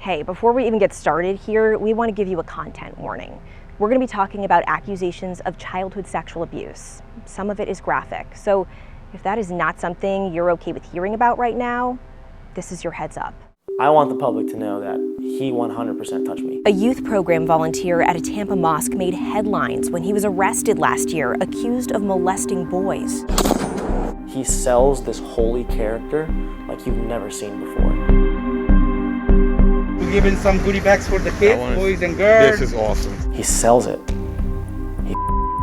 Hey, before we even get started here, we want to give you a content warning. We're going to be talking about accusations of childhood sexual abuse. Some of it is graphic, so if that is not something you're okay with hearing about right now, this is your heads up. I want the public to know that he 100% touched me. A youth program volunteer at a Tampa mosque made headlines when he was arrested last year, accused of molesting boys. He sells this holy character like you've never seen before. We're giving some goodie bags for the kids, boys and girls. This is awesome. He sells it. He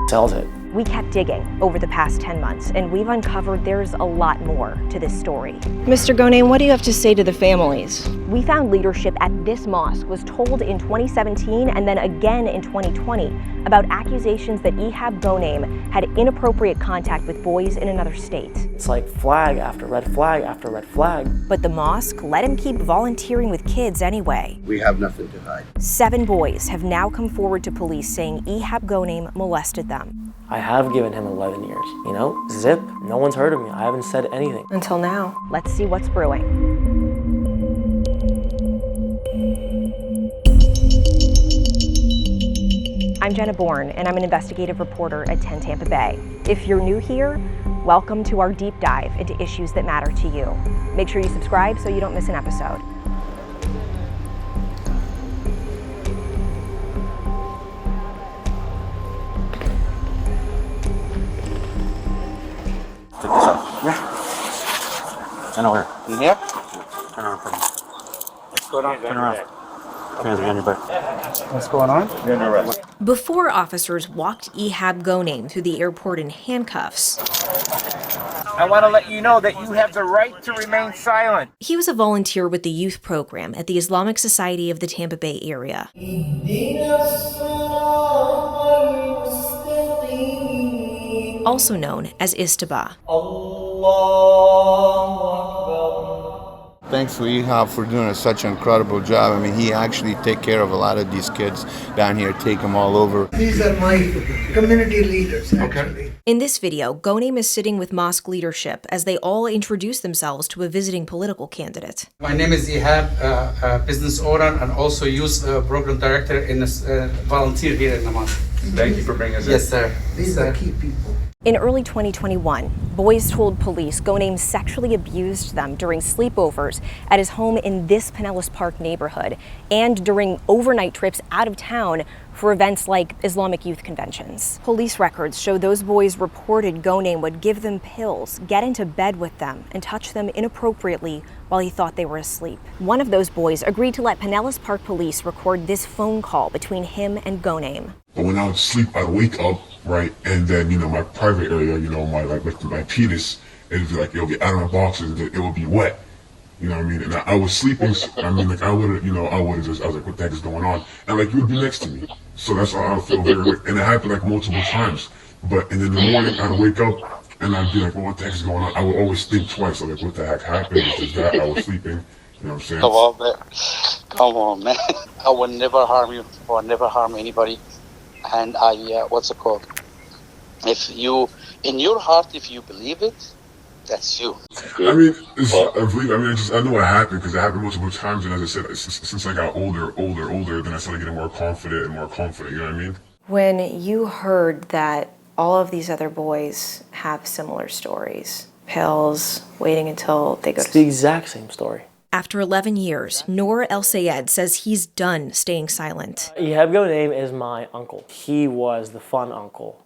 sells it. We kept digging over the past 10 months, and we've uncovered there's a lot more to this story. Mr. Ghoneim, what do you have to say to the families? We found leadership at this mosque was told in 2017 and then again in 2020 about accusations that Ehab Ghoneim had inappropriate contact with boys in another state. It's like flag after red flag after red flag. But the mosque let him keep volunteering with kids anyway. We have nothing to hide. 7 boys have now come forward to police saying Ehab Ghoneim molested them. I have given him 11 years. You know, zip, no one's heard of me. I haven't said anything. Until now. Let's see what's brewing. I'm Jenna Bourne, and I'm an investigative reporter at 10 Tampa Bay. If you're new here, welcome to our deep dive into issues that matter to you. Make sure you subscribe so you don't miss an episode. Check this out. Yeah. Turn over here. In here? Turn around for me. What's going on? Turn around. Hands behind your back. What's going on? You're under arrest. Before officers walked Ehab Ghoneim through the airport in handcuffs, I want to let you know that you have the right to remain silent. he was a volunteer with the youth program at the Islamic Society of the Tampa Bay Area. Also known as Istaba. Thanks to Ehab for doing such an incredible job. I mean, he actually take care of a lot of these kids down here, take them all over. These are my community leaders, actually. In this video, Ghoneim is sitting with mosque leadership as they all introduce themselves to a visiting political candidate. My name is Ehab, business owner and also youth program director in volunteer here in the mosque. Thank you for bringing us in. Yes, sir. These are key people. In early 2021, boys told police Ghoneim sexually abused them during sleepovers at his home in this Pinellas Park neighborhood and during overnight trips out of town for events like Islamic youth conventions. Police records show those boys reported Ghoneim would give them pills, get into bed with them, and touch them inappropriately while he thought they were asleep. One of those boys agreed to let Pinellas Park police record this phone call between him and Ghoneim. But when I would sleep, I'd wake up, right, and then, my private area, my penis, it'd be like, it'll get out of my boxes, and it would be wet. You know what I mean? And I was sleeping, I was like, what the heck is going on? And you would be next to me. So that's why I would feel very weird. And it happened multiple times. And in the morning, I'd wake up, and I'd be like, well, what the heck is going on? I would always think twice, what the heck happened? Is that I was sleeping? You know what I'm saying? Come on, man. I would never harm you or never harm anybody. And what's it called? If you, in your heart, if you believe it, that's you. I mean, I know what happened because it happened multiple times. And as I said, since I got older, then I started getting more confident, you know what I mean? When you heard that all of these other boys have similar stories, pills, waiting until they go It's the exact same story. After 11 years, Noor El Sayed says he's done staying silent. Ehab Ghoneim is my uncle. He was the fun uncle.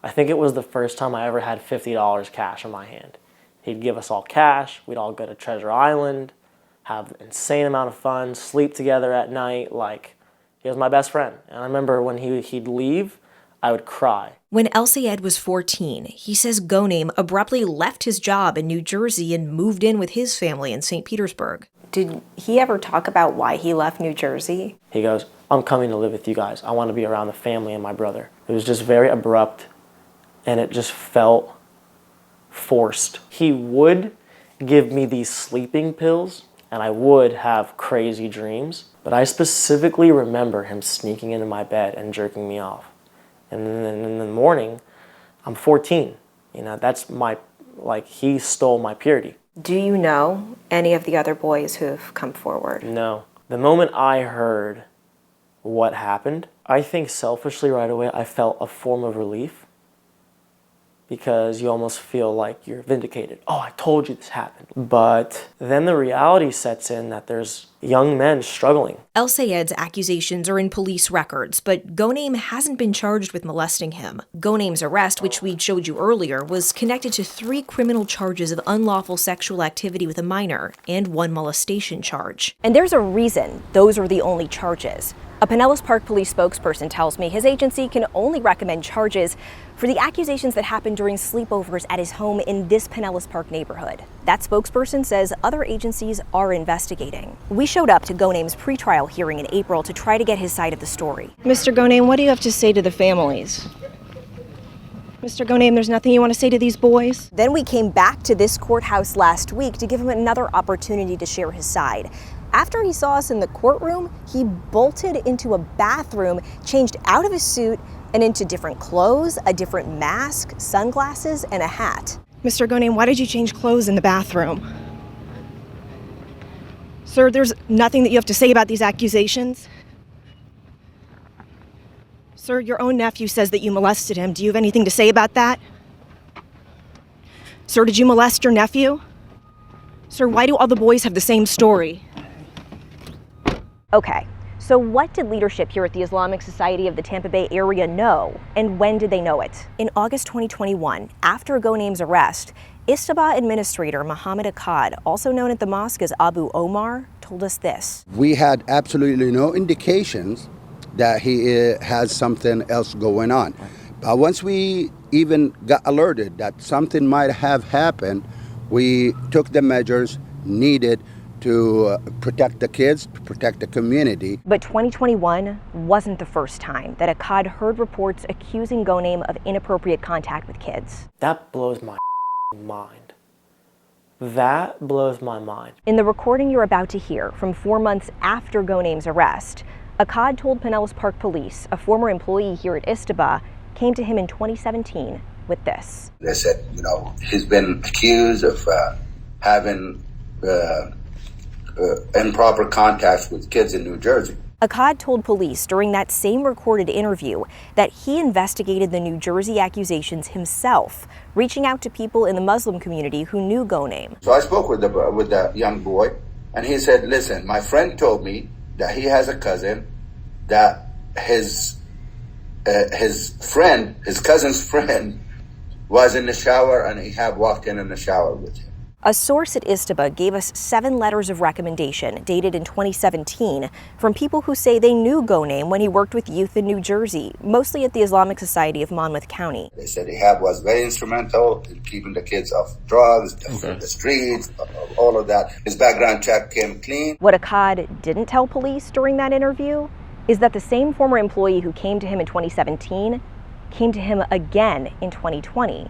I think it was the first time I ever had $50 cash in my hand. He'd give us all cash, we'd all go to Treasure Island, have an insane amount of fun, sleep together at night, he was my best friend. And I remember when he'd leave, I would cry. When El Sayed was 14, he says Ghoneim abruptly left his job in New Jersey and moved in with his family in St. Petersburg. Did he ever talk about why he left New Jersey? He goes, I'm coming to live with you guys. I want to be around the family and my brother. It was just very abrupt, and it just felt forced. He would give me these sleeping pills, and I would have crazy dreams, but I specifically remember him sneaking into my bed and jerking me off. And then in the morning, I'm 14. That's he stole my purity. Do you know any of the other boys who have come forward? No. The moment I heard what happened, I think selfishly right away I felt a form of relief, because you almost feel like you're vindicated. Oh, I told you this happened. But then the reality sets in that there's young men struggling. El Sayed's accusations are in police records, but Ghoneim hasn't been charged with molesting him. Ghoneim's arrest, which we showed you earlier, was connected to 3 criminal charges of unlawful sexual activity with a minor and 1 molestation charge. And there's a reason those are the only charges. A Pinellas Park police spokesperson tells me his agency can only recommend charges for the accusations that happened during sleepovers at his home in this Pinellas Park neighborhood. That spokesperson says other agencies are investigating. We showed up to Ghoneim's pretrial hearing in April to try to get his side of the story. Mr. Ghoneim, what do you have to say to the families? Mr. Ghoneim, there's nothing you want to say to these boys? Then we came back to this courthouse last week to give him another opportunity to share his side. After he saw us in the courtroom, he bolted into a bathroom, changed out of his suit and into different clothes, a different mask, sunglasses, and a hat. Mr. Ghoneim, why did you change clothes in the bathroom? Sir, there's nothing that you have to say about these accusations? Sir, your own nephew says that you molested him. Do you have anything to say about that? Sir, did you molest your nephew? Sir, why do all the boys have the same story? Okay, so what did leadership here at the Islamic Society of the Tampa Bay Area know, and when did they know it? In August 2021, after Ghoneim's arrest, Istaba administrator Muhammad Akkad, also known at the mosque as Abu Omar, told us this. We had absolutely no indications that he has something else going on. But once we even got alerted that something might have happened, we took the measures needed to protect the kids, to protect the community. But 2021 wasn't the first time that Akkad heard reports accusing Ghoneim of inappropriate contact with kids. That blows my mind. That blows my mind. In the recording you're about to hear from 4 months after Ghoneim's arrest, Akkad told Pinellas Park Police, a former employee here at Istaba, came to him in 2017 with this. They said, he's been accused of having improper contacts with kids in New Jersey. Akkad told police during that same recorded interview that he investigated the New Jersey accusations himself, reaching out to people in the Muslim community who knew Ghoneim. So I spoke with the young boy, and he said, listen, my friend told me that he has a cousin that his cousin's friend was in the shower, and Ehab walked in the shower with him. A source at Istaba gave us 7 letters of recommendation dated in 2017 from people who say they knew Ghoneim when he worked with youth in New Jersey, mostly at the Islamic Society of Monmouth County. They said Ehab was very instrumental in keeping the kids off drugs, the streets, all of that. His background check came clean. What Akkad didn't tell police during that interview is that the same former employee who came to him in 2017 came to him again in 2020.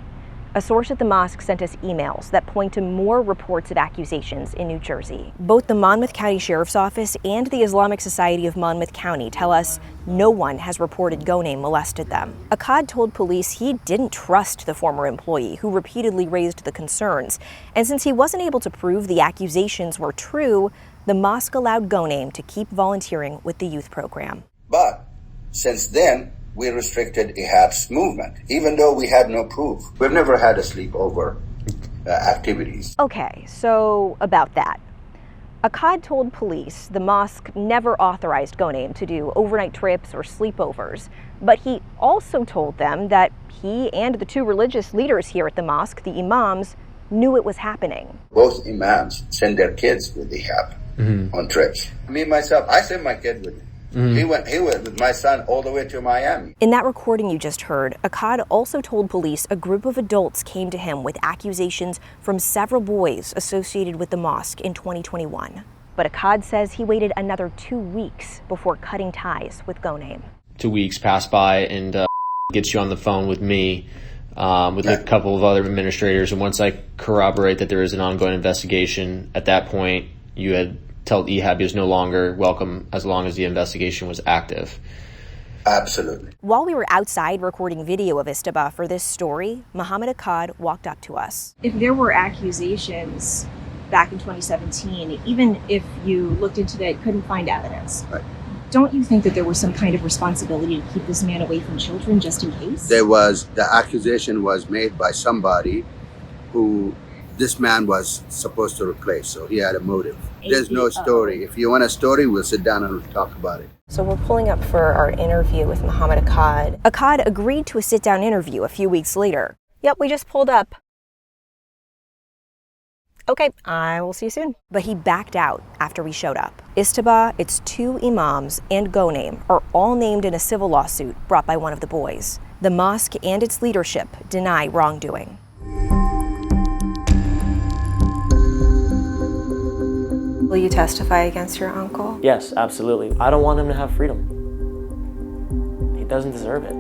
A source at the mosque sent us emails that point to more reports of accusations in New Jersey. Both the Monmouth County Sheriff's Office and the Islamic Society of Monmouth County tell us no one has reported Ghoneim molested them. Akkad told police he didn't trust the former employee who repeatedly raised the concerns, and since he wasn't able to prove the accusations were true, the mosque allowed Ghoneim to keep volunteering with the youth program. But since then, we restricted Ehab's movement, even though we had no proof. We've never had a sleepover activities. Okay, so about that. Akkad told police the mosque never authorized Ghoneim to do overnight trips or sleepovers, but he also told them that he and the 2 religious leaders here at the mosque, the imams, knew it was happening. Both imams send their kids with Ehab on trips. Me, myself, I sent my kid with him. He went with my son all the way to Miami. In that recording you just heard, Akkad also told police a group of adults came to him with accusations from several boys associated with the mosque in 2021. But Akkad says he waited another 2 weeks before cutting ties with Ghoneim. 2 weeks pass by and gets you on the phone with me, with a couple of other administrators. And once I corroborate that there is an ongoing investigation, at that point you had told Ehab he was no longer welcome as long as the investigation was active. Absolutely. While we were outside recording video of Istaba for this story, Muhammad Akkad walked up to us. If there were accusations back in 2017, even if you looked into it, couldn't find evidence. Right. Don't you think that there was some kind of responsibility to keep this man away from children just in case? The accusation was made by somebody who this man was supposed to replace, so he had a motive. There's no story. If you want a story, we'll sit down and we'll talk about it. So we're pulling up for our interview with Muhammad Akkad. Akkad agreed to a sit-down interview a few weeks later. Yep, we just pulled up. Okay, I will see you soon. But he backed out after we showed up. Istaba, its two imams, and Ghoneim are all named in a civil lawsuit brought by one of the boys. The mosque and its leadership deny wrongdoing. Will you testify against your uncle? Yes, absolutely. I don't want him to have freedom. He doesn't deserve it.